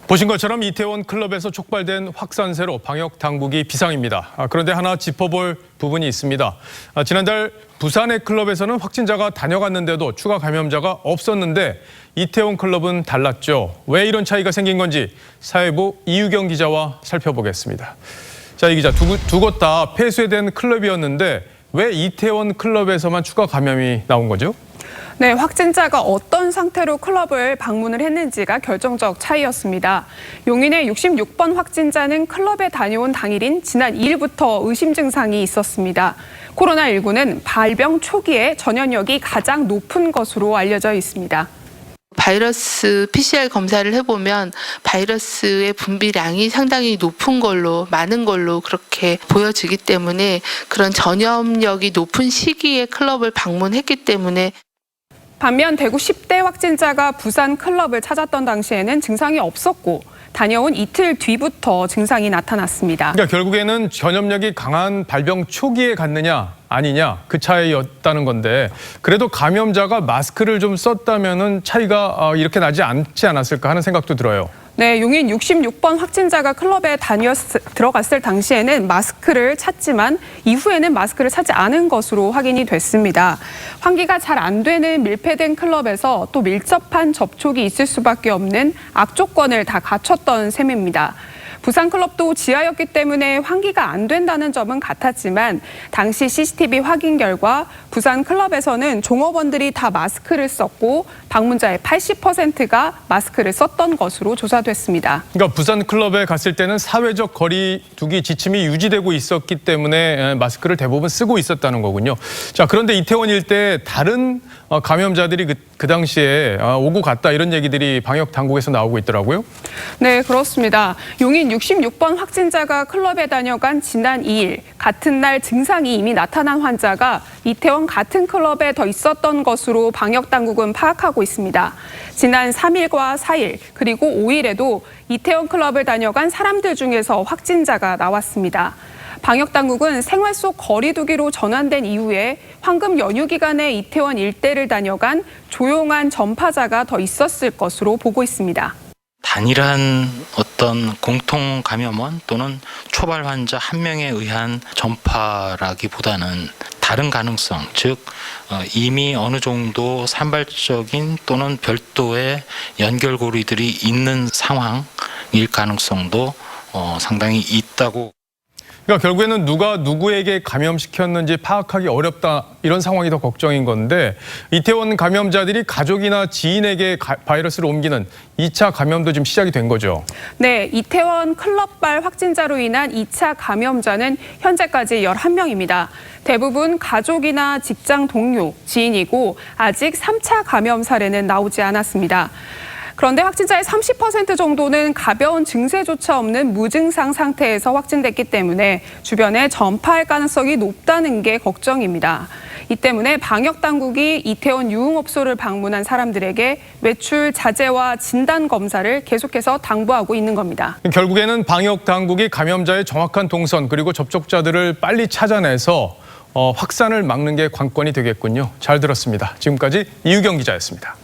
보신 것처럼 이태원 클럽에서 촉발된 확산세로 방역 당국이 비상입니다. 그런데 하나 짚어볼 부분이 있습니다. 지난달 부산의 클럽에서는 확진자가 다녀갔는데도 추가 감염자가 없었는데 이태원 클럽은 달랐죠. 왜 이런 차이가 생긴 건지 사회부 이유경 기자와 살펴보겠습니다. 자, 이 기자, 두 곳 다 폐쇄된 클럽이었는데 왜 이태원 클럽에서만 추가 감염이 나온 거죠? 네, 확진자가 어떤 상태로 클럽을 방문을 했는지가 결정적 차이였습니다. 용인의 66번 확진자는 클럽에 다녀온 당일인 지난 2일부터 의심 증상이 있었습니다. 코로나19는 발병 초기에 전염력이 가장 높은 것으로 알려져 있습니다. 바이러스 PCR 검사를 해보면 바이러스의 분비량이 상당히 높은 걸로, 많은 걸로 그렇게 보여지기 때문에 그런 전염력이 높은 시기에 클럽을 방문했기 때문에 반면 대구 10대 확진자가 부산 클럽을 찾았던 당시에는 증상이 없었고 다녀온 이틀 뒤부터 증상이 나타났습니다. 그러니까 결국에는 전염력이 강한 발병 초기에 갔느냐 아니냐 그 차이였다는 건데 그래도 감염자가 마스크를 좀 썼다면은 차이가 이렇게 나지 않지 않았을까 하는 생각도 들어요. 네, 용인 66번 확진자가 클럽에 들어갔을 당시에는 마스크를 찼지만 이후에는 마스크를 차지 않은 것으로 확인이 됐습니다. 환기가 잘 안 되는 밀폐된 클럽에서 또 밀접한 접촉이 있을 수밖에 없는 악조건을 다 갖췄던 셈입니다. 부산 클럽도 지하였기 때문에 환기가 안 된다는 점은 같았지만 당시 CCTV 확인 결과 부산 클럽에서는 종업원들이 다 마스크를 썼고 방문자의 80%가 마스크를 썼던 것으로 조사됐습니다. 그러니까 부산 클럽에 갔을 때는 사회적 거리 두기 지침이 유지되고 있었기 때문에 마스크를 대부분 쓰고 있었다는 거군요. 자, 그런데 이태원 일대 다른 감염자들이 그 당시에 오고 갔다 이런 얘기들이 방역 당국에서 나오고 있더라고요. 네, 그렇습니다. 용인 66번 확진자가 클럽에 다녀간 지난 2일 같은 날 증상이 이미 나타난 환자가 이태원 같은 클럽에 더 있었던 것으로 방역 당국은 파악하고 있습니다. 지난 3일과 4일 그리고 5일에도 이태원 클럽을 다녀간 사람들 중에서 확진자가 나왔습니다. 방역 당국은 생활 속 거리 두기로 전환된 이후에 황금 연휴 기간에 이태원 일대를 다녀간 조용한 전파자가 더 있었을 것으로 보고 있습니다. 단일한 어떤 공통 감염원 또는 초발 환자 한 명에 의한 전파라기보다는 다른 가능성, 즉 이미 어느 정도 산발적인 또는 별도의 연결고리들이 있는 상황일 가능성도 상당히 있다고. 그러니까 결국에는 누가 누구에게 감염시켰는지 파악하기 어렵다 이런 상황이 더 걱정인 건데 이태원 감염자들이 가족이나 지인에게 바이러스를 옮기는 2차 감염도 지금 시작이 된 거죠. 네, 이태원 클럽발 확진자로 인한 2차 감염자는 현재까지 11명입니다. 대부분 가족이나 직장 동료, 지인이고 아직 3차 감염 사례는 나오지 않았습니다. 그런데 확진자의 30% 정도는 가벼운 증세조차 없는 무증상 상태에서 확진됐기 때문에 주변에 전파할 가능성이 높다는 게 걱정입니다. 이 때문에 방역 당국이 이태원 유흥업소를 방문한 사람들에게 외출 자제와 진단 검사를 계속해서 당부하고 있는 겁니다. 결국에는 방역 당국이 감염자의 정확한 동선 그리고 접촉자들을 빨리 찾아내서 확산을 막는 게 관건이 되겠군요. 잘 들었습니다. 지금까지 이유경 기자였습니다.